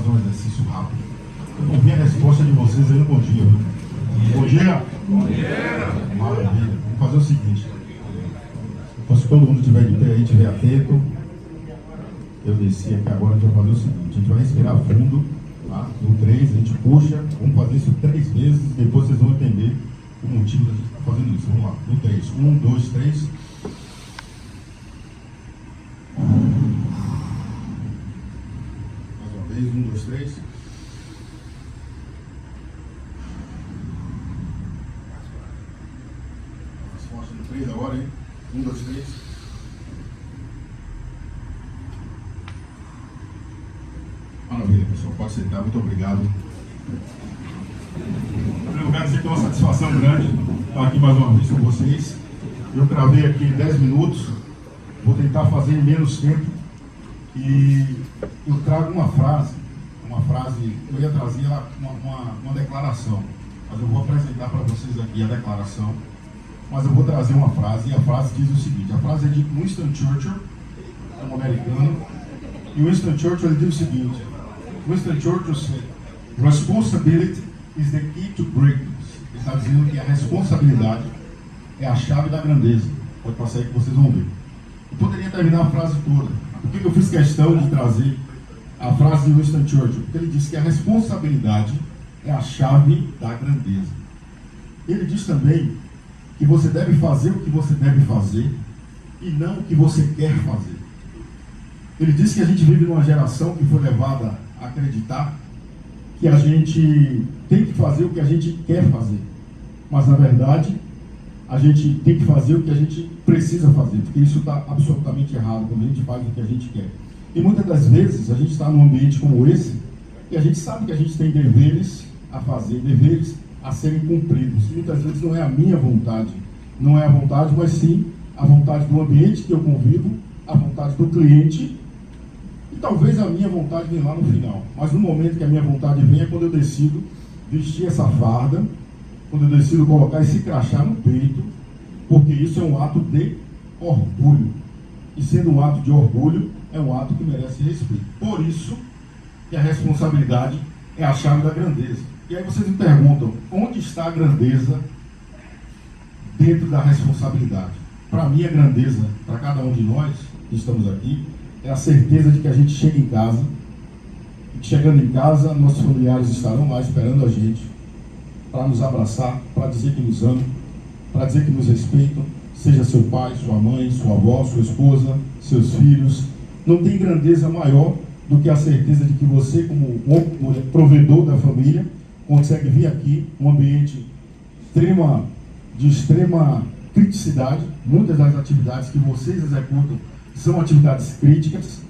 fazer um exercício rápido. Eu não vi a resposta de vocês aí no bom dia. Bom dia? Bom dia! Maravilha. Vamos fazer o seguinte. Se todo mundo estiver de pé aí, estiver atento, eu desci aqui agora, a gente vai fazer o seguinte. A gente vai respirar fundo, tá? No 3, a gente puxa. Vamos fazer isso 3 vezes, depois vocês vão entender o motivo da gente estar fazendo isso. Vamos lá. No 3. 1, 2, 3. Mais uma vez. 1, 2, 3. Mais forte no 3 agora, hein? 1, 2, 3. Maravilha, pessoal. Pode sentar. Muito obrigado. Em primeiro lugar, dizer que é uma satisfação grande estar aqui mais uma vez com vocês. Eu gravei aqui 10 minutos. Vou tentar fazer em menos tempo. E eu trago uma frase. Eu ia trazer uma declaração. Mas eu vou apresentar para vocês aqui a declaração. Mas eu vou trazer uma frase, e a frase diz o seguinte. A frase é de Winston Churchill, é um americano. E Winston Churchill ele diz o seguinte. Winston Churchill said, responsibility is the key to greatness. Ele está dizendo que a responsabilidade é a chave da grandeza. Pode passar aí que vocês vão ver. Eu poderia terminar a frase toda. Por que eu fiz questão de trazer a frase de Winston Churchill? Porque ele diz que a responsabilidade é a chave da grandeza. Ele diz também que você deve fazer o que você deve fazer e não o que você quer fazer. Ele diz que a gente vive numa geração que foi levada a acreditar que a gente tem que fazer o que a gente quer fazer. Mas, na verdade, a gente tem que fazer o que a gente precisa fazer, porque isso está absolutamente errado quando a gente faz o que a gente quer. E muitas das vezes a gente está num ambiente como esse e a gente sabe que a gente tem deveres a fazer, deveres a serem cumpridos. E muitas vezes não é a minha vontade, não é a vontade, mas sim a vontade do ambiente que eu convivo, a vontade do cliente. E talvez a minha vontade venha lá no final. Mas no momento que a minha vontade vem é quando eu decido vestir essa farda, quando eu decido colocar esse crachá no peito, porque isso é um ato de orgulho. E sendo um ato de orgulho, é um ato que merece respeito. Por isso que a responsabilidade é a chave da grandeza. E aí vocês me perguntam, onde está a grandeza dentro da responsabilidade? Para mim, a grandeza, para cada um de nós que estamos aqui, é a certeza de que a gente chega em casa, e que chegando em casa, nossos familiares estarão lá esperando a gente, para nos abraçar, para dizer que nos amam, para dizer que nos respeitam, seja seu pai, sua mãe, sua avó, sua esposa, seus filhos. Não tem grandeza maior do que a certeza de que você, como provedor da família, consegue vir aqui, um ambiente de extrema criticidade. Muitas das atividades que vocês executam são atividades críticas,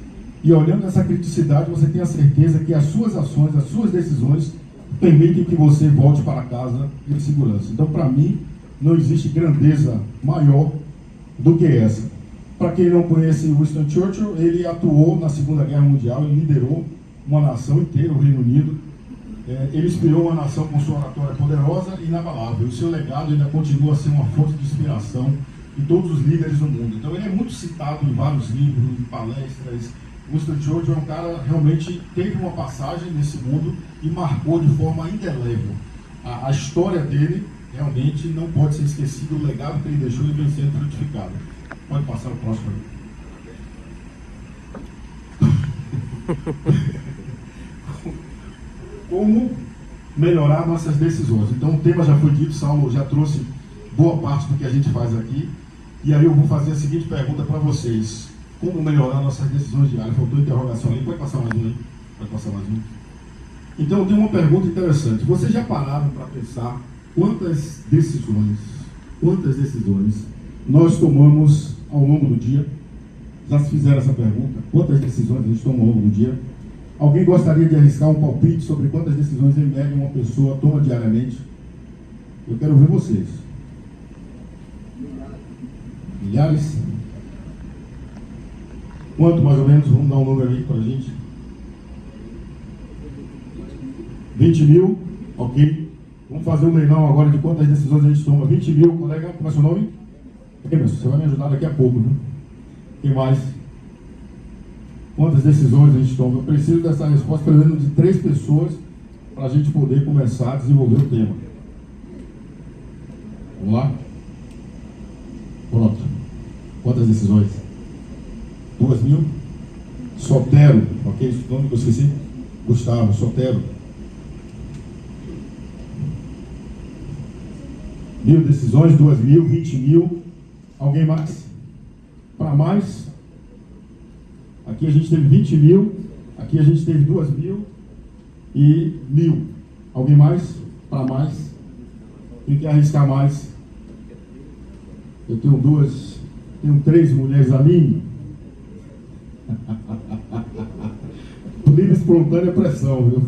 e olhando essa criticidade, você tem a certeza que as suas ações, as suas decisões, permitem que você volte para casa em segurança. Então, para mim, não existe grandeza maior do que essa. Para quem não conhece Winston Churchill, ele atuou na Segunda Guerra Mundial, ele liderou uma nação inteira, o Reino Unido. Ele inspirou uma nação com sua oratória poderosa e inabalável. O seu legado ainda continua a ser uma fonte de inspiração em todos os líderes do mundo. Então, ele é muito citado em vários livros, em palestras. Winston Churchill é um cara realmente teve uma passagem nesse mundo e marcou de forma indelével. A história dele realmente não pode ser esquecida, o legado que ele deixou e vem sendo frutificado. Pode passar o próximo aí. Como melhorar nossas decisões? Então o tema já foi dito, Saulo já trouxe boa parte do que a gente faz aqui. E aí eu vou fazer a seguinte pergunta para vocês. Como melhorar nossas decisões diárias? Faltou interrogação aí, pode passar mais um aí? Pode passar mais um. Então eu tenho uma pergunta interessante. Vocês já pararam para pensar quantas decisões nós tomamos ao longo do dia? Já se fizeram essa pergunta? Quantas decisões a gente toma ao longo do dia? Alguém gostaria de arriscar um palpite sobre quantas decisões em média uma pessoa toma diariamente? Eu quero ver vocês. Milhares? Quanto mais ou menos? Vamos dar um número aí para a gente. 20 mil, ok. Vamos fazer um leilão agora de quantas decisões a gente toma. 20 mil, colega, como é seu nome? Emerson, você vai me ajudar daqui a pouco, né? Quem mais? Quantas decisões a gente toma? Eu preciso dessa resposta pelo menos de 3 pessoas para a gente poder começar a desenvolver o tema. Vamos lá? Pronto. Quantas decisões? 2.000? Sotero, ok? O nome que eu esqueci? Gustavo, Sotero. 1.000 decisões, 2.000, 20.000. Alguém mais? Para mais? Aqui a gente teve 20.000, aqui a gente teve 2.000 e 1.000. Alguém mais? Para mais? Quem quer arriscar mais? Eu tenho 3 mulheres ali. Livre espontânea pressão, viu?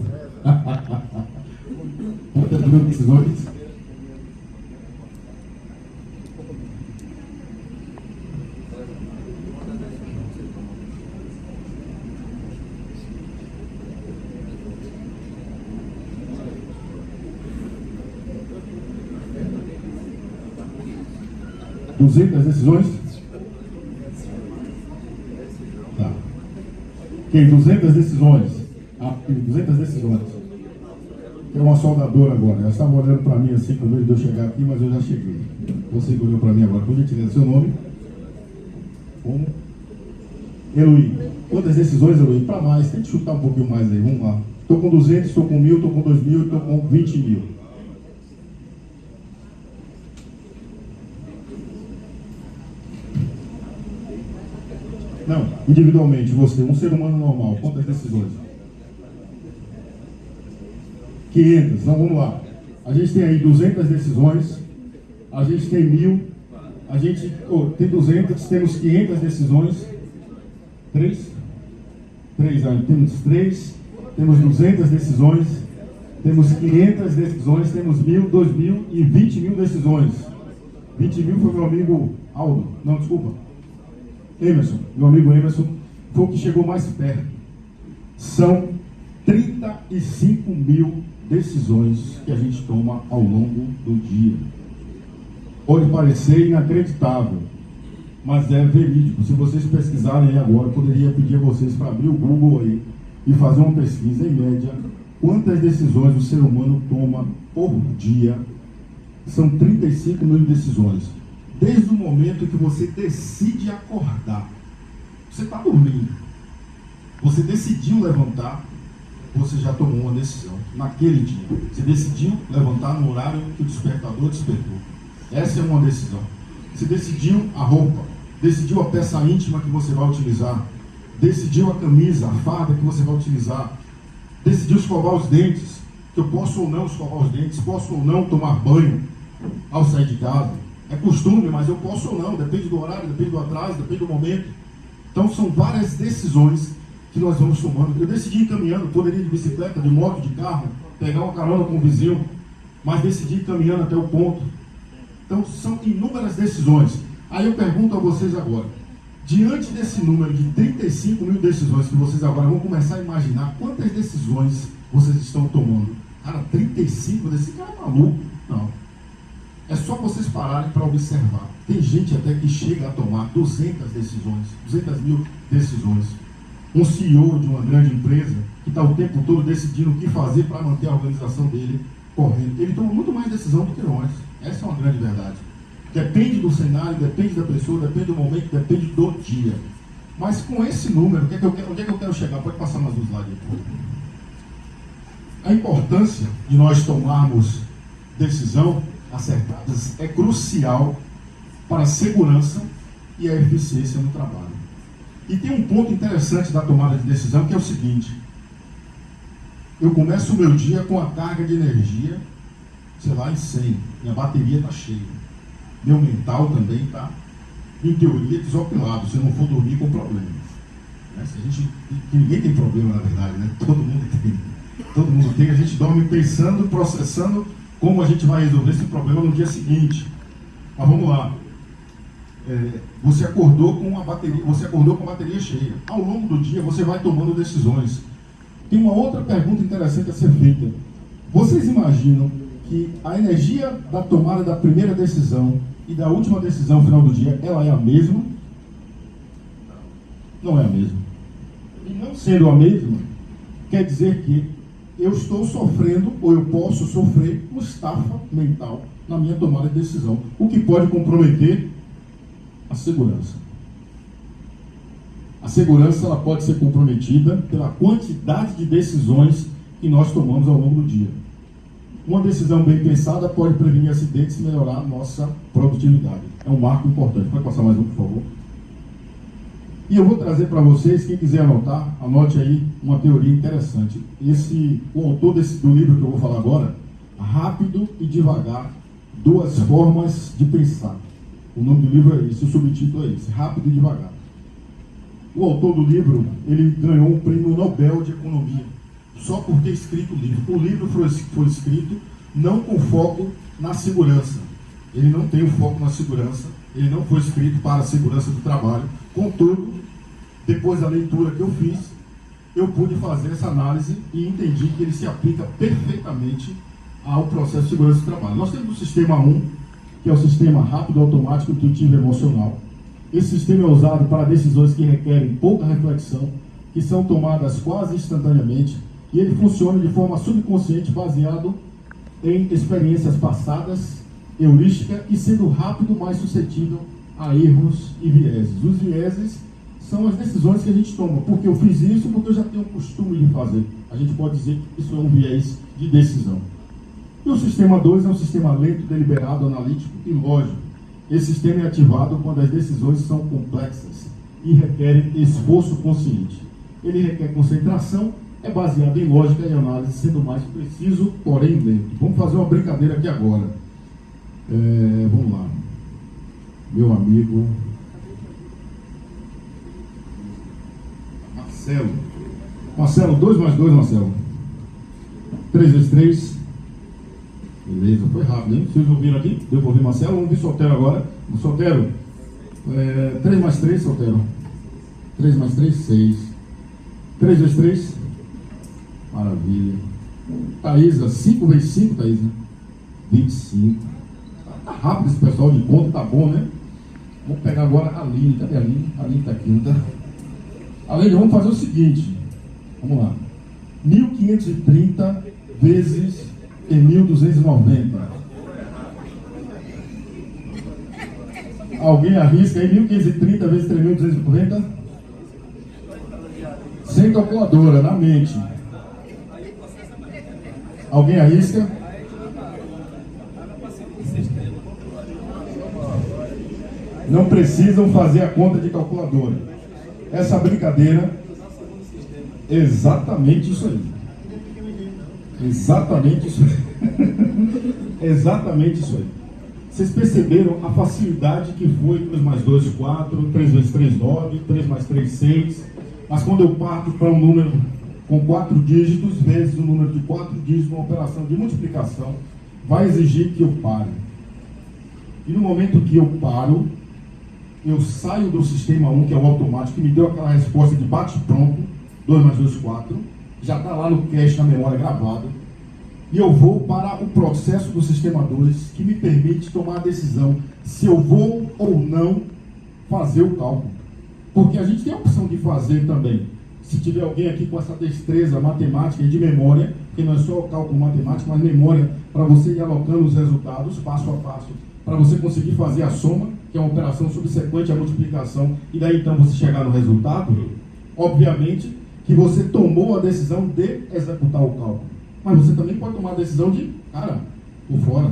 Quantas decisões? Duzentas decisões? Tá. Quem? 200 decisões. 200 decisões. Tem uma soldadora agora. Ela estava olhando para mim assim, quando eu chegar aqui, mas eu já cheguei. Você que olhou para mim agora. Por gentileza, seu nome? Como? Eloy. Quantas decisões, Eloy? Para mais. Tem que chutar um pouquinho mais aí. Vamos lá. Estou com 200, estou com 1.000, estou com 2.000, estou com 20.000. Não, individualmente, você, um ser humano normal, quantas decisões? 500, então vamos lá. A gente tem aí 200 decisões, a gente tem 1.000, a gente tem 200, temos 500 decisões. 3? 3, temos 3, temos 200 decisões, temos 500 decisões, temos 1.000, 2.000 e 20.000 decisões. 20.000 foi meu amigo Aldo, não, desculpa. Emerson, meu amigo Emerson, foi o que chegou mais perto. São 35.000 decisões que a gente toma ao longo do dia. Pode parecer inacreditável, mas é verídico. Se vocês pesquisarem aí agora, eu poderia pedir a vocês para abrir o Google aí e fazer uma pesquisa, em média, quantas decisões o ser humano toma por dia. São 35.000 decisões. Desde o momento que você decide acordar, você está dormindo, você decidiu levantar, você já tomou uma decisão naquele dia. Você decidiu levantar no horário que o despertador despertou. Essa é uma decisão. Você decidiu a roupa, decidiu a peça íntima que você vai utilizar, decidiu a camisa, a farda que você vai utilizar, decidiu escovar os dentes, que eu posso ou não escovar os dentes, posso ou não tomar banho ao sair de casa. É costume, mas eu posso ou não, depende do horário, depende do atraso, depende do momento. Então são várias decisões que nós vamos tomando. Eu decidi ir caminhando, poderia ir de bicicleta, de moto, de carro, pegar uma carona com o vizinho, mas decidi ir caminhando até o ponto. Então são inúmeras decisões. Aí eu pergunto a vocês agora, diante desse número de 35.000 decisões que vocês agora vão começar a imaginar, quantas decisões vocês estão tomando? Cara, 35 desse cara é maluco? Não. É só vocês pararem para observar. Tem gente até que chega a tomar 200 decisões, 200.000 decisões. Um CEO de uma grande empresa que está o tempo todo decidindo o que fazer para manter a organização dele correndo. Ele toma muito mais decisão do que nós. Essa é uma grande verdade. Depende do cenário, depende da pessoa, depende do momento, depende do dia. Mas com esse número, onde é que eu quero chegar? Pode passar mais um slide aí, por favor. A importância de nós tomarmos decisão acertadas é crucial para a segurança e a eficiência no trabalho. E tem um ponto interessante da tomada de decisão, que é o seguinte: eu começo o meu dia com a carga de energia, sei lá, em 100, minha bateria está cheia, meu mental também está, em teoria, desopilado, se eu não for dormir com problema. Né? Ninguém tem problema, na verdade, né? Todo mundo tem, a gente dorme pensando, processando como a gente vai resolver esse problema no dia seguinte. Mas vamos lá. Você acordou com a bateria cheia. Ao longo do dia você vai tomando decisões. Tem uma outra pergunta interessante a ser feita. Vocês imaginam que a energia da tomada da primeira decisão e da última decisão no final do dia, ela é a mesma? Não é a mesma. não sendo a mesma, quer dizer que eu estou sofrendo, ou eu posso sofrer, uma estafa mental na minha tomada de decisão, o que pode comprometer a segurança. A segurança ela pode ser comprometida pela quantidade de decisões que nós tomamos ao longo do dia. Uma decisão bem pensada pode prevenir acidentes e melhorar a nossa produtividade. É um marco importante. Pode passar mais um, por favor? E eu vou trazer para vocês, quem quiser anotar, anote aí uma teoria interessante. O autor do livro que eu vou falar agora, Rápido e Devagar, Duas Formas de Pensar. O nome do livro é esse, o subtítulo é esse, Rápido e Devagar. O autor do livro, ele ganhou um prêmio Nobel de Economia, só por ter escrito o livro. O livro foi escrito não com foco na segurança. Ele não tem o foco na segurança, ele não foi escrito para a segurança do trabalho. Contudo, depois da leitura que eu fiz, eu pude fazer essa análise e entendi que ele se aplica perfeitamente ao processo de segurança do trabalho. Nós temos o sistema 1, que é o sistema rápido, automático, intuitivo e emocional. Esse sistema é usado para decisões que requerem pouca reflexão, que são tomadas quase instantaneamente, e ele funciona de forma subconsciente, baseado em experiências passadas, heurística, e sendo rápido, mais suscetível a erros e vieses. Os vieses são as decisões que a gente toma, porque eu fiz isso, porque eu já tenho o costume de fazer. A gente pode dizer que isso é um viés de decisão. E o sistema 2 é um sistema lento, deliberado, analítico e lógico. Esse sistema é ativado quando as decisões são complexas e requerem esforço consciente. Ele requer concentração, é baseado em lógica e análise, sendo mais preciso, porém lento. Vamos fazer uma brincadeira aqui agora. Vamos lá. Meu amigo Marcelo. Marcelo, 2 mais 2, Marcelo. 3 vezes 3. Beleza, foi rápido, hein? Vocês ouviram aqui? Deu para ouvir, Marcelo? Vamos ver Soltero agora. Soltero, 3 mais 3, Soltero. 3 mais 3, 6. 3 vezes 3. Maravilha. Thaísa, 5 vezes 5, Thaísa. 25. Tá rápido esse pessoal de conta, tá bom, né? Vamos pegar agora a Aline. Cadê a Aline? A Aline tá aqui, não tá? Aline, vamos fazer o seguinte. Vamos lá. 1530 vezes 1290. Alguém arrisca aí? 1530 vezes 3290? Sem calculadora, na mente. Alguém arrisca? Não precisam fazer a conta de calculadora. Essa brincadeira, exatamente isso aí. Exatamente isso aí. Exatamente isso aí. Vocês perceberam a facilidade que foi 2 mais 2, 4, 3 vezes 3, 9, 3 mais 3, 6. Mas quando eu parto para um número com 4 dígitos, vezes um número de 4 dígitos, uma operação de multiplicação, vai exigir que eu pare. E no momento que eu paro, eu saio do sistema 1, que é o automático, que me deu aquela resposta de bate-pronto, 2 mais 2, 4, já está lá no cache, na memória gravado, e eu vou para o processo do sistema 2, que me permite tomar a decisão se eu vou ou não fazer o cálculo. Porque a gente tem a opção de fazer também. Se tiver alguém aqui com essa destreza matemática e de memória, que não é só o cálculo matemático, mas memória para você ir alocando os resultados passo a passo, para você conseguir fazer a soma, que é uma operação subsequente à multiplicação, e daí então você chegar no resultado, obviamente que você tomou a decisão de executar o cálculo. Mas você também pode tomar a decisão de, cara, por fora,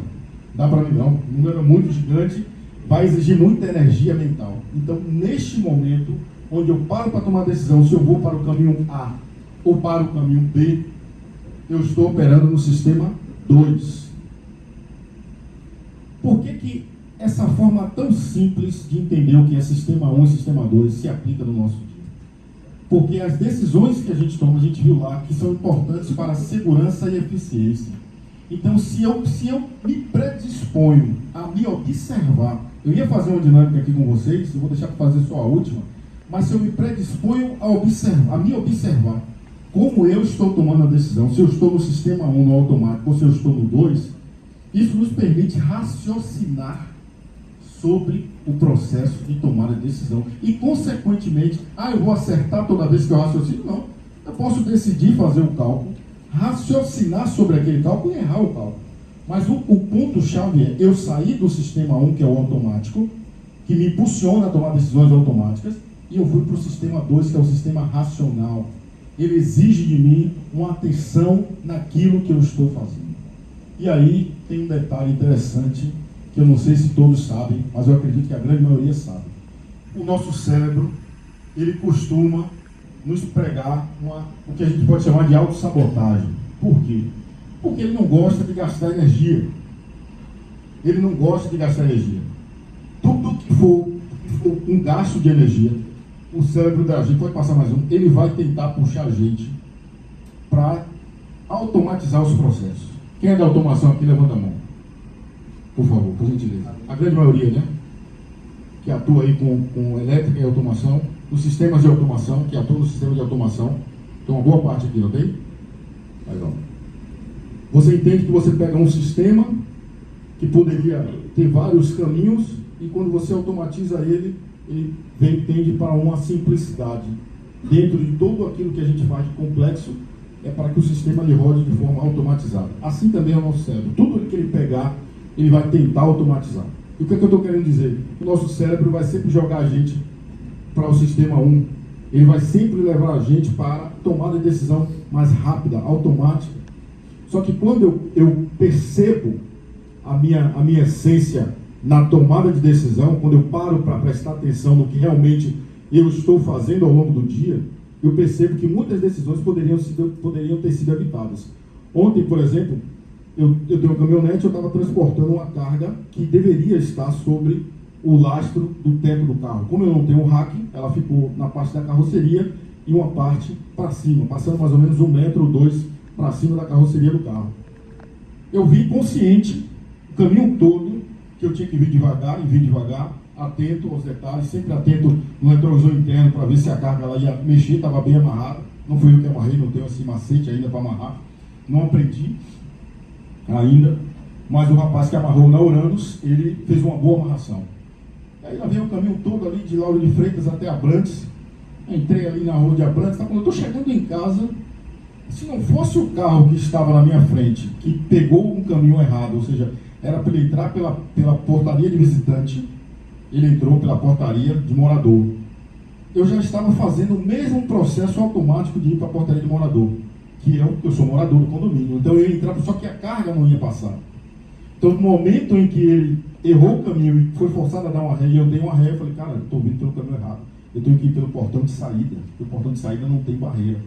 dá para mim não, o número é muito gigante, vai exigir muita energia mental. Então, neste momento, onde eu paro para tomar a decisão se eu vou para o caminho A ou para o caminho B, eu estou operando no sistema 2. Por que essa forma tão simples de entender o que é sistema 1 e sistema 2 se aplica no nosso dia? Porque as decisões que a gente toma, a gente viu lá, que são importantes para a segurança e eficiência. Então, se eu me predisponho a me observar, eu ia fazer uma dinâmica aqui com vocês, eu vou deixar para fazer só a última, mas se eu me predisponho a me observar como eu estou tomando a decisão, se eu estou no sistema 1, no automático, ou se eu estou no 2, isso nos permite raciocinar sobre o processo de tomada de decisão. E, consequentemente, eu vou acertar toda vez que eu raciocino? Não. Eu posso decidir fazer o cálculo, raciocinar sobre aquele cálculo e errar o cálculo. Mas o ponto-chave é eu sair do sistema 1, que é o automático, que me impulsiona a tomar decisões automáticas, e eu fui para o sistema 2, que é o sistema racional. Ele exige de mim uma atenção naquilo que eu estou fazendo. E aí tem um detalhe interessante, que eu não sei se todos sabem, mas eu acredito que a grande maioria sabe. O nosso cérebro, ele costuma nos pregar o que a gente pode chamar de autossabotagem. Por quê? Porque ele não gosta de gastar energia. Ele não gosta de gastar energia. Tudo que for um gasto de energia, o cérebro da gente, pode passar mais um, ele vai tentar puxar a gente para automatizar os processos. Quem é da automação aqui, levanta a mão. Por favor, por gentileza. A grande maioria, né? Que atua aí com elétrica e automação, os sistemas de automação, que atuam no sistema de automação. Tem uma boa parte aqui, ok? Legal. Você entende que você pega um sistema que poderia ter vários caminhos e quando você automatiza ele tende para uma simplicidade. Dentro de tudo aquilo que a gente faz de complexo, é para que o sistema lhe rode de forma automatizada. Assim também é o nosso cérebro. Tudo que ele pegar, ele vai tentar automatizar. E o que é que eu estou querendo dizer? O nosso cérebro vai sempre jogar a gente para o sistema 1. Ele vai sempre levar a gente para a tomada de decisão mais rápida, automática. Só que quando eu percebo a minha essência na tomada de decisão, quando eu paro para prestar atenção no que realmente eu estou fazendo ao longo do dia, eu percebo que muitas decisões poderiam ter sido evitadas. Ontem, por exemplo, eu tenho uma caminhonete, eu estava transportando uma carga que deveria estar sobre o lastro do teto do carro. Como eu não tenho um rack, ela ficou na parte da carroceria e uma parte para cima, passando mais ou menos 1 metro ou 2 para cima da carroceria do carro. Eu vi consciente o caminho todo que eu tinha que vir devagar, atento aos detalhes, sempre atento no retrovisor interno para ver se a carga ela ia mexer, estava bem amarrada. Não fui eu que amarrei, não tenho esse macete ainda para amarrar. Não aprendi ainda, mas o rapaz que amarrou na Uranus, ele fez uma boa amarração. E aí lá veio o caminho todo ali de Lauro de Freitas até Abrantes. Entrei ali na rua de Abrantes, quando eu estou chegando em casa, se não fosse o carro que estava na minha frente, que pegou um caminho errado, ou seja, era para ele entrar pela portaria de visitante, ele entrou pela portaria de morador. Eu já estava fazendo o mesmo processo automático de ir para a portaria de morador, que é o que eu sou morador do condomínio. Então eu ia entrar, só que a carga não ia passar. Então no momento em que ele errou o caminho e foi forçado a dar uma ré, e eu dei uma ré, eu falei, cara, eu estou vindo pelo caminho errado. Eu tenho que ir pelo portão de saída, porque o portão de saída não tem barreira.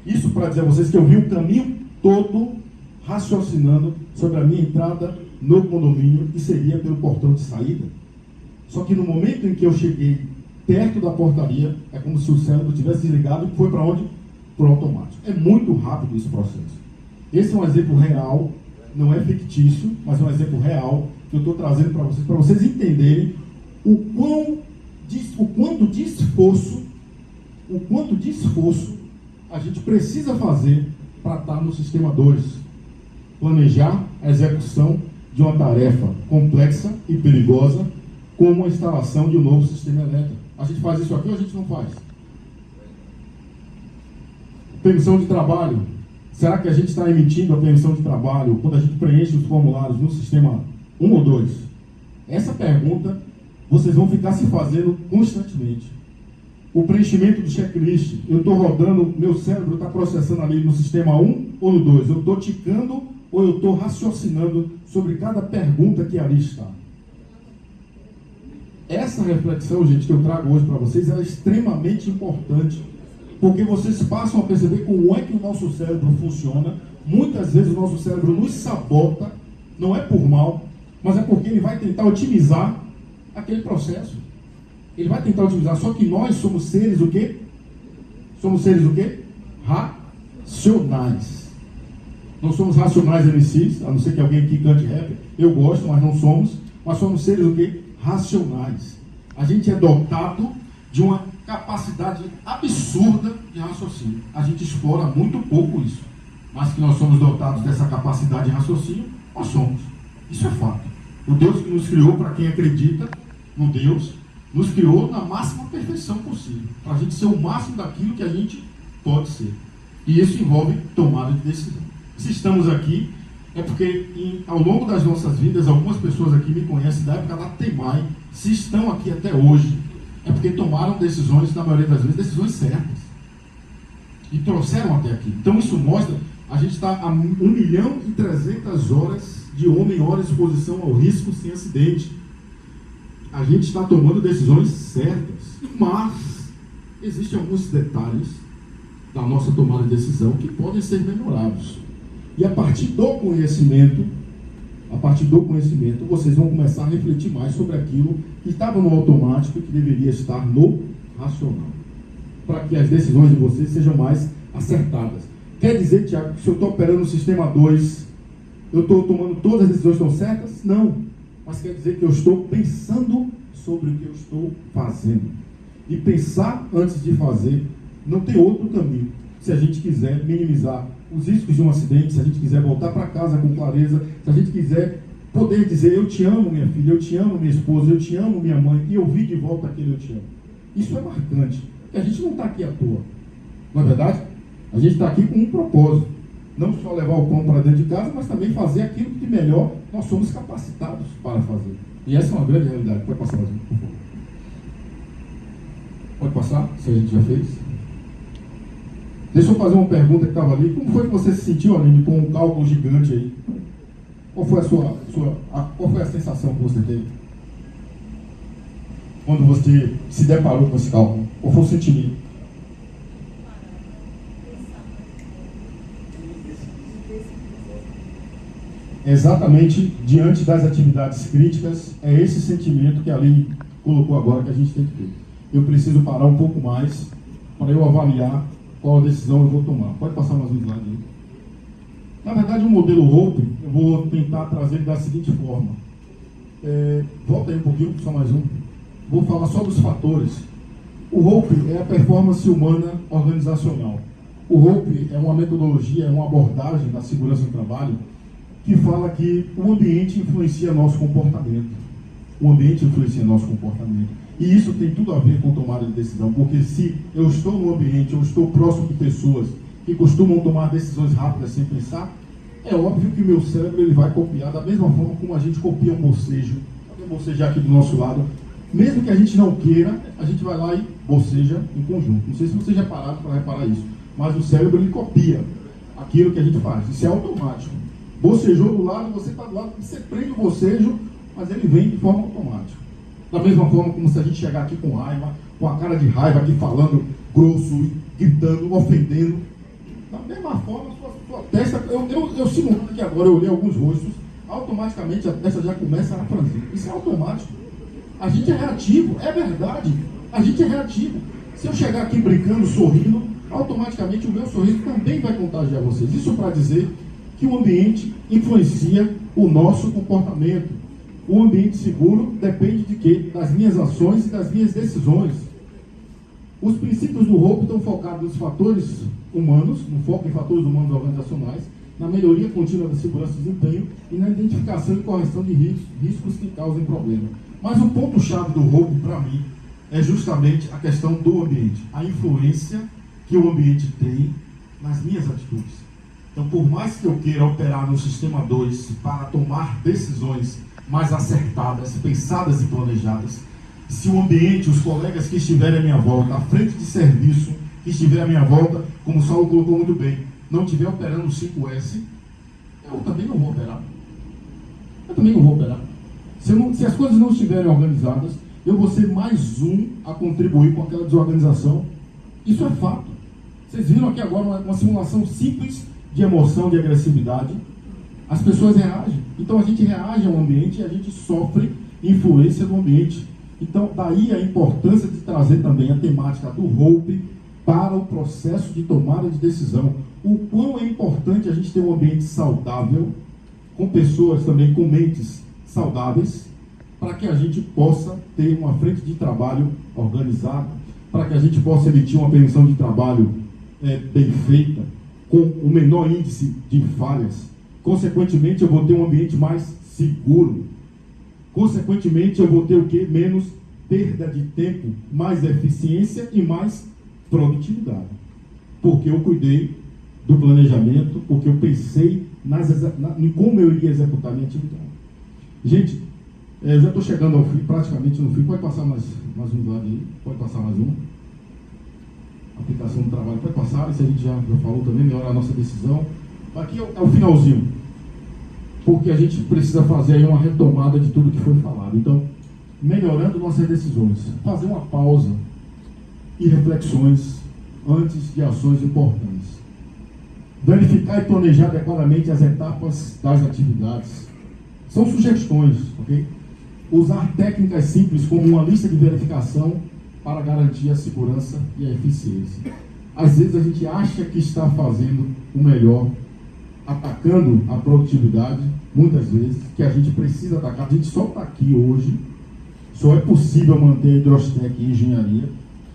Isso para dizer a vocês que eu vi o caminho todo raciocinando sobre a minha entrada no condomínio e seria pelo portão de saída. Só que no momento em que eu cheguei perto da portaria, é como se o cérebro tivesse desligado e foi para onde? Para o automático. É muito rápido esse processo. Esse é um exemplo real, não é fictício, mas é um exemplo real que eu estou trazendo para vocês entenderem o quanto de esforço a gente precisa fazer para estar no sistema 2. Planejar a execução de uma tarefa complexa e perigosa, como a instalação de um novo sistema elétrico. A gente faz isso aqui ou a gente não faz? Permissão de trabalho. Será que a gente está emitindo a permissão de trabalho quando a gente preenche os formulários no sistema 1 ou 2? Essa pergunta vocês vão ficar se fazendo constantemente. O preenchimento do checklist, eu estou rodando, meu cérebro está processando ali no sistema 1 ou no 2? Eu estou ticando ou eu estou raciocinando sobre cada pergunta que ali está? Essa reflexão, gente, que eu trago hoje para vocês, ela é extremamente importante, porque vocês passam a perceber como é que o nosso cérebro funciona. Muitas vezes o nosso cérebro nos sabota, não é por mal, mas é porque ele vai tentar otimizar aquele processo. Ele vai tentar otimizar, só que nós somos seres o quê? Somos seres o quê? Racionais. Não somos racionais MCs, a não ser que alguém aqui cante rap. Eu gosto, mas não somos. Mas somos seres o quê? Racionais. A gente é dotado de uma capacidade absurda de raciocínio. A gente explora muito pouco isso. Mas que nós somos dotados dessa capacidade de raciocínio, nós somos. Isso é fato. O Deus que nos criou, para quem acredita no Deus, nos criou na máxima perfeição possível, para a gente ser o máximo daquilo que a gente pode ser. E isso envolve tomada de decisão. Se estamos aqui, é porque ao longo das nossas vidas, algumas pessoas aqui me conhecem da época da TEMAI, se estão aqui até hoje, é porque tomaram decisões, na maioria das vezes, decisões certas. E trouxeram até aqui. Então isso mostra, a gente está a 1.300.000 horas de homem, hora de exposição ao risco sem acidente. A gente está tomando decisões certas, mas existem alguns detalhes da nossa tomada de decisão que podem ser melhorados. E a partir do conhecimento, vocês vão começar a refletir mais sobre aquilo que estava no automático e que deveria estar no racional, para que as decisões de vocês sejam mais acertadas. Quer dizer, Tiago, que se eu estou operando no sistema 2, eu estou tomando todas as decisões que estão certas? Não. Mas quer dizer que eu estou pensando sobre o que eu estou fazendo. E pensar antes de fazer não tem outro caminho. Se a gente quiser minimizar os riscos de um acidente, se a gente quiser voltar para casa com clareza, se a gente quiser poder dizer: eu te amo, minha filha, eu te amo, minha esposa, eu te amo, minha mãe, e ouvir de volta aquele eu te amo. Isso é marcante. Porque a gente não está aqui à toa. Não é verdade? A gente está aqui com um propósito. Não só levar o pão para dentro de casa, mas também fazer aquilo que de melhor nós somos capacitados para fazer. E essa é uma grande realidade. Pode passar mais um, por favor. Pode passar, se a gente já fez. Deixa eu fazer uma pergunta que estava ali. Como foi que você se sentiu, Aline, com um cálculo gigante aí? Qual foi qual foi a sensação que você teve quando você se deparou com esse cálculo? Qual foi o sentimento? Exatamente diante das atividades críticas, é esse sentimento que a Aline colocou agora que a gente tem que ter. Eu preciso parar um pouco mais para eu avaliar qual a decisão eu vou tomar. Pode passar mais um slide aí. Na verdade, o modelo Hope, eu vou tentar trazer da seguinte forma. Volta aí um pouquinho, só mais um. Vou falar só dos fatores. O Hope é a performance humana organizacional. O Hope é uma metodologia, é uma abordagem da segurança do trabalho que fala que o ambiente influencia nosso comportamento. O ambiente influencia nosso comportamento. E isso tem tudo a ver com tomada de decisão, porque se eu estou no ambiente, eu estou próximo de pessoas que costumam tomar decisões rápidas sem pensar, é óbvio que o meu cérebro ele vai copiar da mesma forma como a gente copia um bocejo. Vou bocejar aqui do nosso lado. Mesmo que a gente não queira, a gente vai lá e boceja em conjunto. Não sei se vocês já pararam para reparar isso, mas o cérebro ele copia aquilo que a gente faz. Isso é automático. Bocejou do lado, você está do lado, você prende o bocejo, mas ele vem de forma automática. Da mesma forma como se a gente chegar aqui com raiva, com a cara de raiva aqui falando grosso, gritando, ofendendo. Da mesma forma, sua testa, eu simulando aqui agora, eu olhei alguns rostos, automaticamente a testa já começa a franzir. Isso é automático. A gente é reativo, é verdade. A gente é reativo. Se eu chegar aqui brincando, sorrindo, automaticamente o meu sorriso também vai contagiar vocês. Isso para dizer que o ambiente influencia o nosso comportamento. O ambiente seguro depende de quê? Das minhas ações e das minhas decisões. Os princípios do Hope estão focados nos fatores humanos, no foco em fatores humanos organizacionais, na melhoria contínua da segurança e desempenho e na identificação e correção de riscos que causem problema. Mas o ponto-chave do Hope, para mim, é justamente a questão do ambiente, a influência que o ambiente tem nas minhas atitudes. Então, por mais que eu queira operar no sistema 2 para tomar decisões mais acertadas, pensadas e planejadas, se o ambiente, os colegas que estiverem à minha volta, à frente de serviço, que estiverem à minha volta, como o Saulo colocou muito bem, não estiver operando o 5S, eu também não vou operar. Se as coisas não estiverem organizadas, eu vou ser mais um a contribuir com aquela desorganização. Isso é fato. Vocês viram aqui agora uma simulação simples de emoção, de agressividade. As pessoas reagem. Então a gente reage ao ambiente e a gente sofre influência do ambiente. Então daí a importância de trazer também a temática do Hope para o processo de tomada de decisão. O quão é importante a gente ter um ambiente saudável, com pessoas também com mentes saudáveis, para que a gente possa ter uma frente de trabalho organizada, para que a gente possa emitir uma permissão de trabalho bem feita, com o menor índice de falhas. Consequentemente, eu vou ter um ambiente mais seguro. Consequentemente, eu vou ter o quê? Menos perda de tempo, mais eficiência e mais produtividade. Porque eu cuidei do planejamento, porque eu pensei em como eu iria executar a minha atividade. Gente, eu já estou chegando ao fim, praticamente no fim. Pode passar mais um slide aí? Pode passar mais um. Aplicação do trabalho. Pode passar, isso a gente já falou também, melhorar a nossa decisão. Aqui é o finalzinho, porque a gente precisa fazer aí uma retomada de tudo que foi falado. Então, melhorando nossas decisões, fazer uma pausa e reflexões antes de ações importantes. Verificar e planejar adequadamente as etapas das atividades. São sugestões, ok? Usar técnicas simples como uma lista de verificação para garantir a segurança e a eficiência. Às vezes a gente acha que está fazendo o melhor, atacando a produtividade, muitas vezes, que a gente precisa atacar. A gente só está aqui hoje, só é possível manter a Hidrostec em engenharia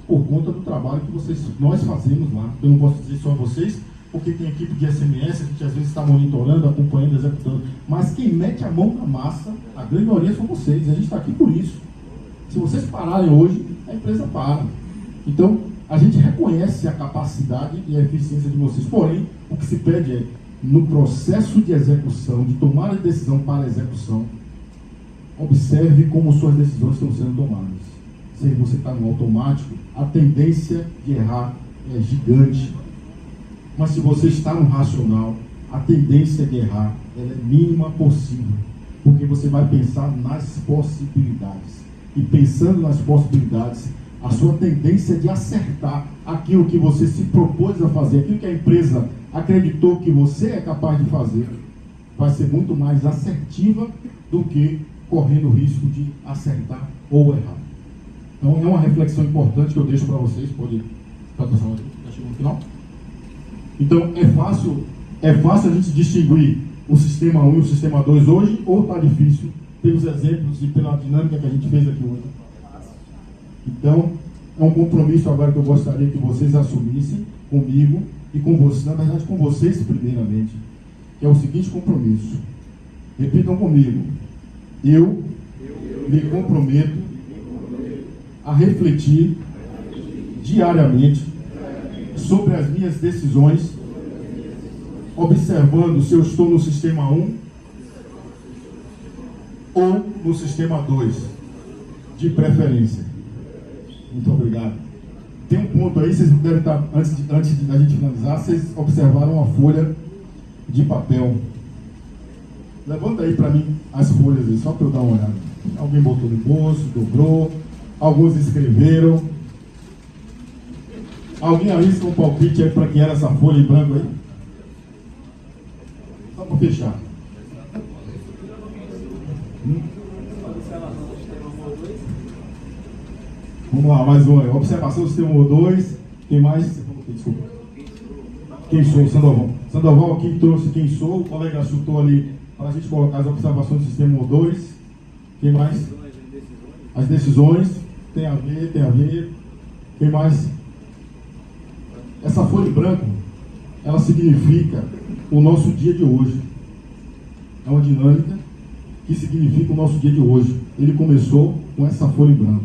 por conta do trabalho que nós fazemos lá. Eu não posso dizer só vocês, porque tem equipe de SMS, a gente às vezes está monitorando, acompanhando, executando. Mas quem mete a mão na massa, a grande maioria são vocês. A gente está aqui por isso. Se vocês pararem hoje, a empresa para. Então, a gente reconhece a capacidade e a eficiência de vocês. Porém, o que se pede é, no processo de execução, de tomar a decisão para a execução, observe como suas decisões estão sendo tomadas. Se você está no automático, a tendência de errar é gigante. Mas se você está no racional, a tendência de errar ela é mínima possível. Porque você vai pensar nas possibilidades. E pensando nas possibilidades, a sua tendência de acertar aquilo que você se propôs a fazer, aquilo que a empresa acreditou que você é capaz de fazer, vai ser muito mais assertiva do que correndo o risco de acertar ou errar. Então é uma reflexão importante que eu deixo para vocês. Pode passar aqui, já chegou no final. Então é fácil a gente distinguir o sistema 1 e o sistema 2 hoje, ou está difícil pelos exemplos e pela dinâmica que a gente fez aqui hoje? Então, é um compromisso agora que eu gostaria que vocês assumissem comigo e com vocês, na verdade com vocês primeiramente, que é o seguinte compromisso. Repitam comigo. Eu me comprometo a refletir diariamente sobre as minhas decisões, observando se eu estou no sistema 1 ou no sistema 2, de preferência. Muito obrigado. Tem um ponto aí, vocês devem estar, antes da gente finalizar, vocês observaram a folha de papel. Levanta aí para mim as folhas aí, só para eu dar uma olhada. Alguém botou no bolso, dobrou, alguns escreveram. Alguém arrisca um palpite aí para quem era essa folha em branco aí? Só para fechar. Vamos lá, mais um aí. Observação do sistema 2. Quem mais? Desculpa. Quem sou? Sandoval. Sandoval aqui trouxe quem sou. O colega chutou ali para a gente colocar as observações do sistema 2. Quem mais? As decisões. Tem a ver. Quem mais? Essa folha em branco, ela significa o nosso dia de hoje. É uma dinâmica que significa o nosso dia de hoje. Ele começou com essa folha em branco.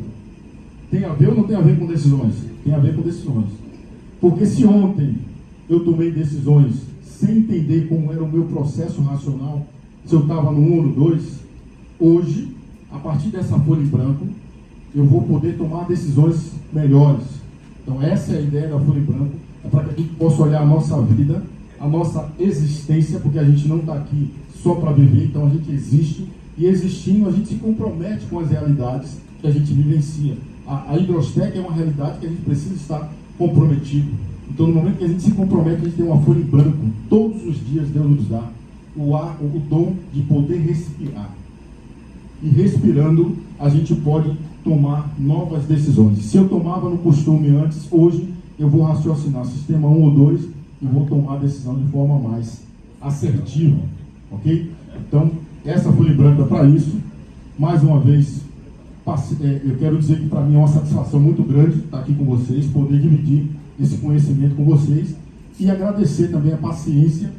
Tem a ver ou não tem a ver com decisões? Tem a ver com decisões. Porque se ontem eu tomei decisões sem entender como era o meu processo racional, se eu estava no 1 ou no 2, hoje, a partir dessa folha em branco, eu vou poder tomar decisões melhores. Então essa é a ideia da folha em branco, é para que a gente possa olhar a nossa vida, a nossa existência, porque a gente não está aqui só para viver, então a gente existe, e existindo a gente se compromete com as realidades que a gente vivencia. A Hidrostec é uma realidade que a gente precisa estar comprometido. Então no momento que a gente se compromete, a gente tem uma folha em branco. Todos os dias Deus nos dá o dom de poder respirar. E respirando, a gente pode tomar novas decisões. Se eu tomava no costume antes, hoje eu vou raciocinar sistema 1 ou 2 e vou tomar a decisão de forma mais assertiva. Ok? Então, essa folha em branco é para isso. Mais uma vez, eu quero dizer que para mim é uma satisfação muito grande estar aqui com vocês, poder dividir esse conhecimento com vocês e agradecer também a paciência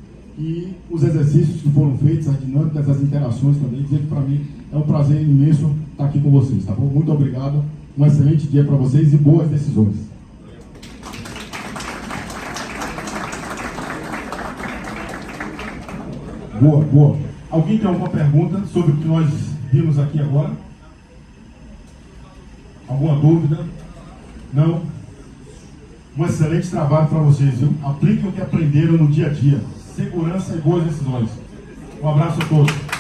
e os exercícios que foram feitos, as dinâmicas, as interações também. Dizer que para mim é um prazer imenso estar aqui com vocês, tá bom? Muito obrigado, um excelente dia para vocês e boas decisões. Boa, boa. Alguém tem alguma pergunta sobre o que nós vimos aqui agora? Alguma dúvida? Não? Um excelente trabalho para vocês, viu? Apliquem o que aprenderam no dia a dia. Segurança e boas decisões. Um abraço a todos.